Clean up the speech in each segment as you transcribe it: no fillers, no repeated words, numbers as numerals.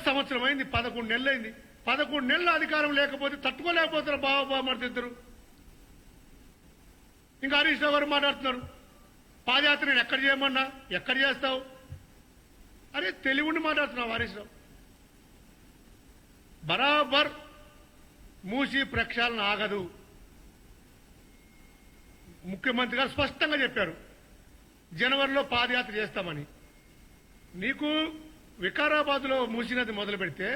సంవత్సరం అయింది, 11 నెలలు అయింది. 11 నెలల అధికారం లేకపోతే తట్టుకోలేకపోతారు బావమరిది ఇద్దరు. ఇంకా హరీష్ రావు గారు మాట్లాడుతున్నారు, పాదయాత్ర నేను ఎక్కడ చేయమన్నా ఎక్కడ చేస్తావు? అరే తెలివిని మాట్లాడుతున్నావు హరీష్ రావు. బరాబర్ మూసి ప్రక్షాళన ఆగదు. ముఖ్యమంత్రి గారు స్పష్టంగా చెప్పారు, జనవరిలో పాదయాత్ర చేస్తామని. నీకు వికారాబాద్లో మూసీ నది మొదలు పెడితే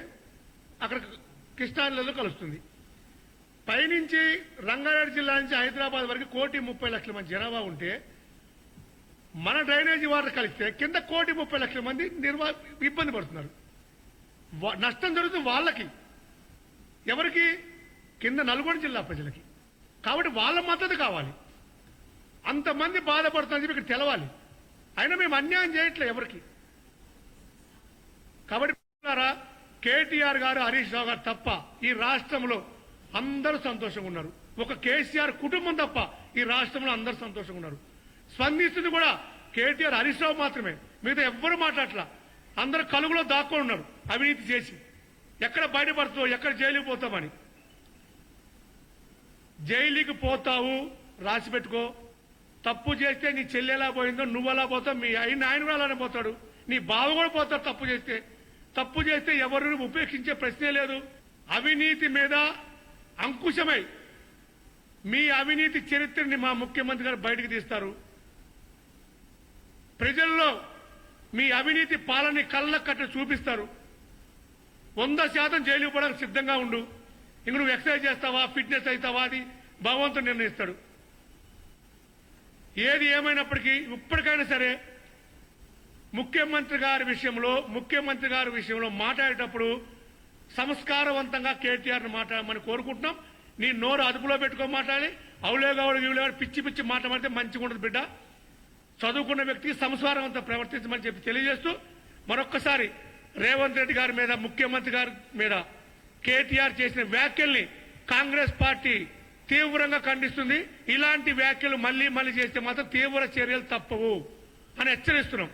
అక్కడ కృష్ణా నదిలో కలుస్తుంది. పైనుంచి రంగారెడ్డి జిల్లా నుంచి హైదరాబాద్ వరకు 1,30,00,000 మంది జనాభా ఉంటే మన డ్రైనేజీ వాటర్ కలిస్తే కింద 1,30,00,000 మంది ఇబ్బంది పడుతున్నారు. నష్టం జరుగుతుంది వాళ్ళకి. ఎవరికి? కింద నల్గొండ జిల్లా ప్రజలకి. కాబట్టి వాళ్ళ మద్దతు కావాలి. అంతమంది బాధపడుతుందని చెప్పి ఇక్కడ తెలవాలి. అయినా మేము అన్యాయం చేయట్లే ఎవరికి. కాబట్టి కేటీఆర్ గారు హరీష్ రావు గారు తప్ప ఈ రాష్ట్రంలో అందరూ సంతోషంగా ఉన్నారు. ఒక కేసీఆర్ కుటుంబం తప్ప ఈ రాష్ట్రంలో అందరూ సంతోషంగా ఉన్నారు. స్పందిస్తుంది కూడా కేటీఆర్ హరీష్ రావు మాత్రమే. మిగతా ఎవ్వరూ మాట్లాడట్లా. అందరూ కలుగులో దాక్కొని ఉన్నారు అవినీతి చేసి. ఎక్కడ బయటపడుతావు, ఎక్కడ జైలుకి పోతామని. జైలుకి పోతావు రాసి పెట్టుకో. తప్పు చేస్తే నీ చెల్లెలా పోయిందో నువ్వు అలా పోతావు, మీ ఆయన కూడా అలానే పోతాడు, నీ బావ కూడా పోతాడు. తప్పు చేస్తే ఎవరిని ఉపేక్షించే ప్రశ్నే లేదు. అవినీతి మీద అంకుశమై మీ అవినీతి చరిత్రని మా ముఖ్యమంత్రి గారు బయటకు తీస్తారు. ప్రజల్లో మీ అవినీతి పాలన కళ్ళకట్టు చూపిస్తారు. 100% జైలుకు పోవడానికి సిద్ధంగా ఉండు. ఇంక నువ్వు ఎక్సర్సైజ్ చేస్తావా, ఫిట్నెస్ అవుతావా, అది భగవంతుడు నిర్ణయిస్తాడు. ఏది ఏమైనప్పటికీ ఇప్పటికైనా సరే ముఖ్యమంత్రి గారి విషయంలో మాట్లాడేటప్పుడు సంస్కారవంతంగా కేటీఆర్ను మాట్లాడమని కోరుకుంటున్నాం. నీ నోరు అదుపులో పెట్టుకో మాట్లాడి. అవులేగావుడు వీవులేగాడు పిచ్చి మాట్లాడితే మంచిగా ఉండదు బిడ్డ. చదువుకున్న వ్యక్తికి సంస్కారవంతం ప్రవర్తించమని చెప్పి తెలియజేస్తూ మరొక్కసారి రేవంత్ రెడ్డి గారి మీద, ముఖ్యమంత్రి గారి మీద కేటీఆర్ చేసిన వ్యాఖ్యల్ని కాంగ్రెస్ పార్టీ తీవ్రంగా ఖండిస్తుంది. ఇలాంటి వ్యాఖ్యలు మళ్లీ చేస్తే మాత్రం తీవ్ర చర్యలు తప్పవు అని హెచ్చరిస్తున్నాం.